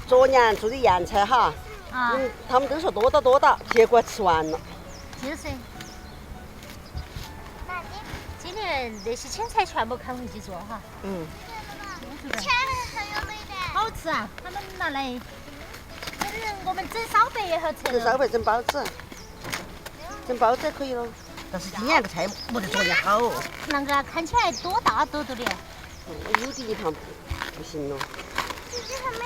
昨年做的盐菜哈，他们都说多到，结果吃完了。就是。今年那些青菜全部扛回去做哈。钱还有没得？好吃啊！他们拿来，我们整烧白也好吃。整烧白，整包子，整包子可以了。但是今年个菜没得昨年好。那个看起来多大的。有的一盘不行了。这还没有。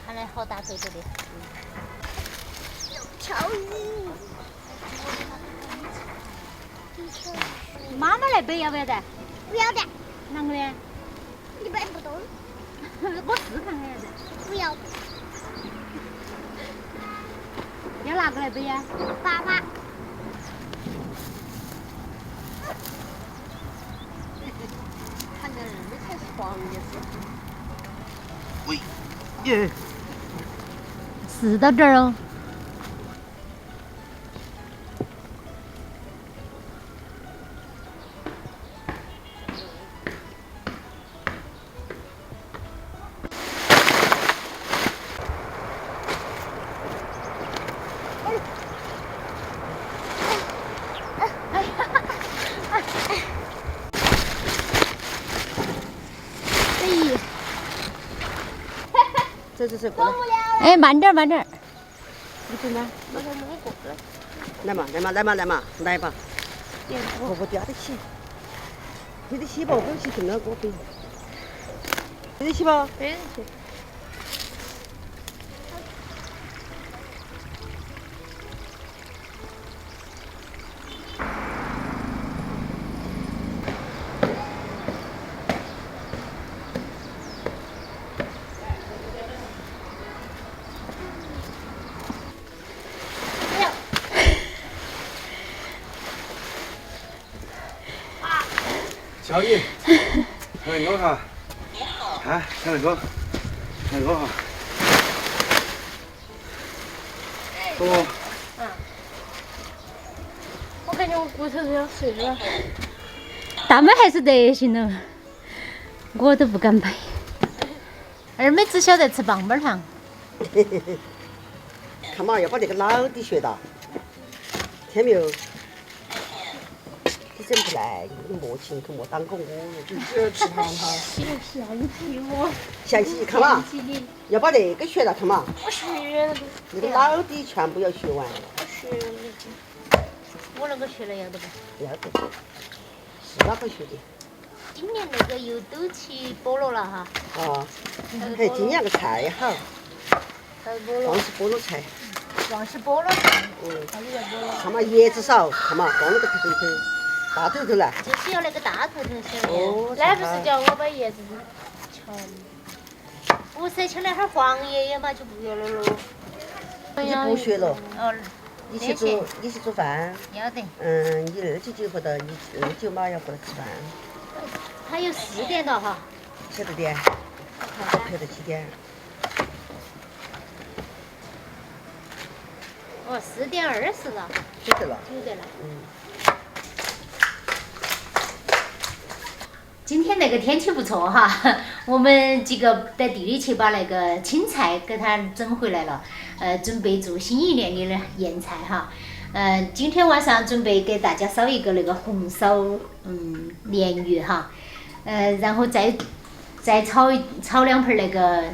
看来好大的。条鱼。妈妈来背要不要得？不要的。啷个呢？你背不动。我试看看要得。不要。要哪个来背呀？爸爸。看着那才是黄的是。喂，耶。是到这儿哦。这过来。哎，慢点。你去哪？来吧。婆婆吊得起，背得起吧？我去跟那个背得起吧？背得起。小姨，看那个哈，看那个哈。哦。我感觉我骨头都要碎了。大妹还是得行了，我都不敢背。二妹只晓得吃棒棒糖。看嘛，要把那个老的学到，听没有？你整不来，你莫请客莫当个我了。你只要吃糖哈。嫌弃我。嫌弃看嘛，要把那个学到看嘛。我学了。那个老的全部要学完。我学了。我那个学了要得不？要得。是哪个学的？今年那个又都起菠萝了哈。哦。还今年个菜好。黄是菠萝菜。黄是菠萝菜。看嘛，叶子少，看嘛，光那个头大头头来。就是要那个大头头小叶。那不是叫我把叶子全。不是切那哈黄叶叶嘛，就不要了喽。你不学了。哦。你去做饭。要得。你2:29回到，你2:9嘛要过来吃饭。还有4点了哈。晓得点？陪到几点？哦，4点20了。就得了。今天那个天气不错哈，我们几个在地里去把那个青菜给它整回来了，准备做新一年的腌菜哈。今天晚上准备给大家烧一个那个红烧鲢鱼哈，然后再炒2盆那个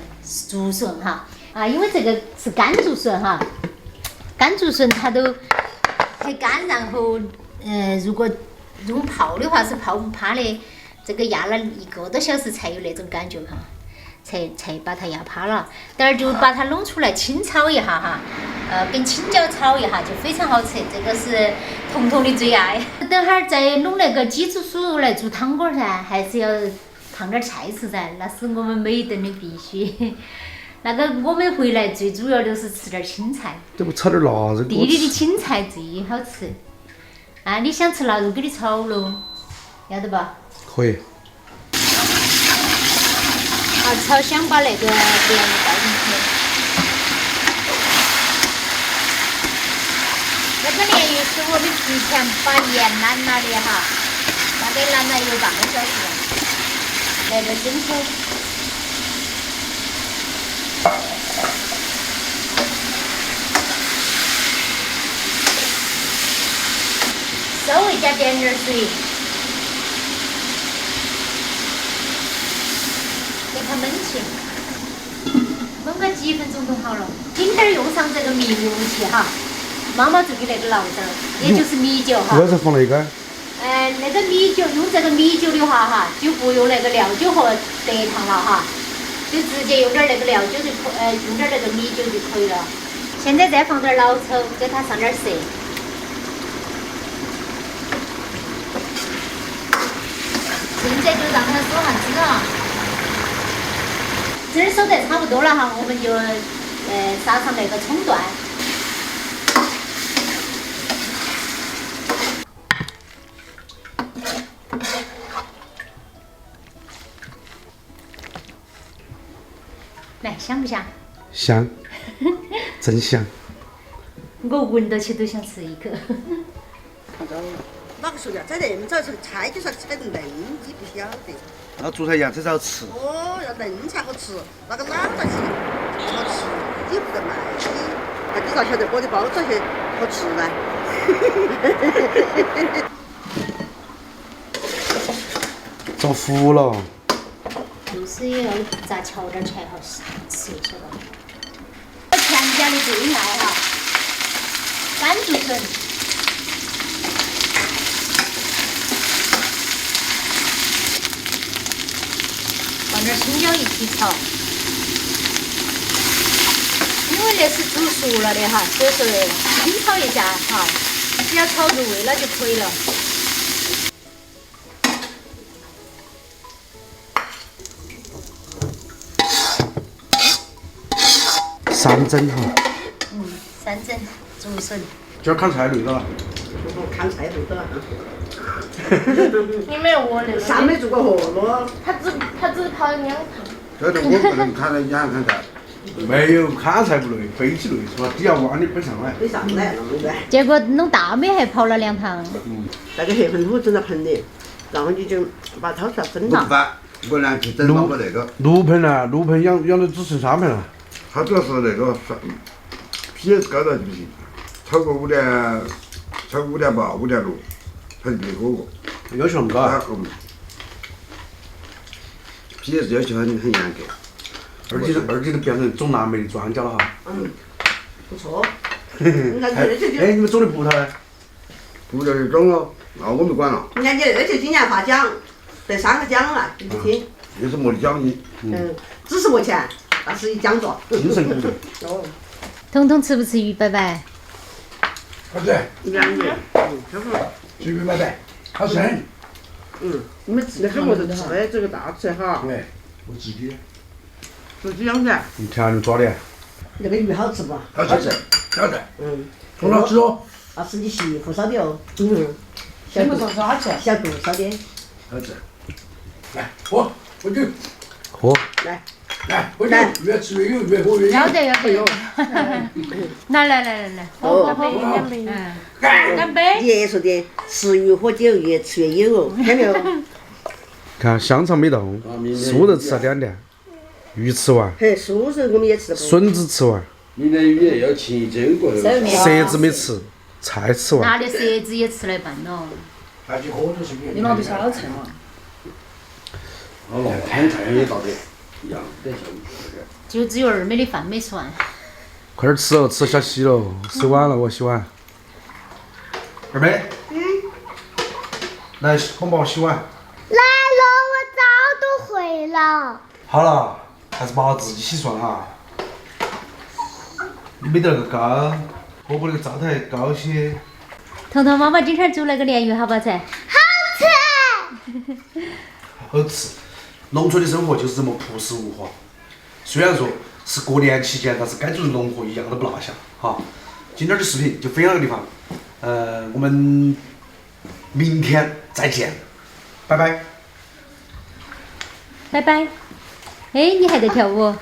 竹笋哈，因为这个是干竹笋哈，干竹笋它都很干，然后如果用泡的话是泡不趴的。这个压了1个多小时才有那种感觉哈，才把它压趴了。等会儿就把它弄出来清炒一下哈，跟青椒炒一下就非常好吃。这个是彤彤的最爱。等会儿再弄那个鸡竹薯来做汤锅噻，还是要烫点菜吃噻，那是我们每一顿的必须。那个我们回来最主要就是吃点青菜。这不炒点腊肉？地里的青菜最好吃。你想吃腊肉给你炒喽，要得吧？可以。炒香把那个鲢鱼倒进去。这个鲢鱼是我们提前把盐腌了的哈，大概腌了有半个小时，来个蒸出。加点点水，给它焖起，焖个几分钟就好了。今天用上这个密武器哈，妈妈做的那个醪糟，也就是米酒哈。为啥放那个？那个米酒用这个米酒的话哈，就不用那个料酒和白糖了哈，就直接用点那个料酒就用点那个米酒就可以了。现在再放点老抽，给它上点色。现在就让它收下子了。这儿收得差不多了哈，我们就撒上那个葱段。来，香不香？香，真香。我闻到起都想吃一口。哪个说的？在那么早，这个菜就算菜嫩，你不晓得。那做菜洋菜才好吃。哦，要嫩才好吃，那个老在是好吃，你不得卖的。那你咋晓得我的包装些好吃呢？遭服了。就是要咋调点才好吃，晓得吗？全家的最爱哈，山竹笋。放点青椒一起炒，因为那是煮熟了的哈，所以说清炒一下哈，只要炒入味了就可以了。三蒸哈。三蒸竹笋。今儿看菜累了。看菜不得。你没有我那个，上没做过活咯。他只跑2趟。这个我不能看人家看菜。没有看菜不累，背起累是吧？底下碗你背上来。背上来了，对不对？结果弄大美还跑了2趟。那个黑粉土整到盆里，然后你就把它掏出来蒸了。不烦，我俩去整我那个。炉盆呢？炉盆养的只剩3盆了。它主要是那个PS 高头就不行，超过5.8、5.6，它就别火过。要求那么高啊？PS 要求很严格。二姐都变成种蓝莓的专家了哈。不错。你看你这就，哎，你们种的葡萄呢？葡萄就种了，那我没管了。你看你那就今年发奖，得3个奖了，你不听。那是没得奖金。只是没钱，但是一奖状。精神鼓励。哦。彤彤吃不吃鱼摆摆？好吃。2年。吃鱼摆摆，好吃。你们那个么子吃的这个大吃哈？哎，我自己。自己养噻。你看你抓的。那个鱼好吃不？好吃。好吃。很好吃哦。那是你媳妇烧的哦。小肚烧好吃。小肚烧的。好吃。来，喝酒。喝。来，喝酒，越吃越有，越喝越有。要得。来。干杯。爷说的，吃鱼喝酒越吃越有哦，听没有？看香肠没动，酥肉吃了2点，鱼吃完，嘿，酥肉我们也吃得不。笋子吃完，明天鱼也要清蒸过。蛇子没吃，菜吃完。那的蛇子也吃了一半了。你拿的小菜嘛？好了，摊菜也到得一样得效率。就只有2妹的饭没吃完。快点吃哦，吃小洗了，洗碗了，我洗碗。二妹。来，帮帮我洗碗。来了，我早都会了。好了，还是把自己洗算哈。你没得那个高，我那个灶台高些。彤彤妈妈今天煮那个鲢鱼好不好吃？好吃。农村的生活就是这么朴实无华。虽然说是过年期间，但是该做的农活一样都不落下。哈，今天的视频就分享到这个地方。我们明天再见，拜拜。拜拜。哎，你还在跳舞？爸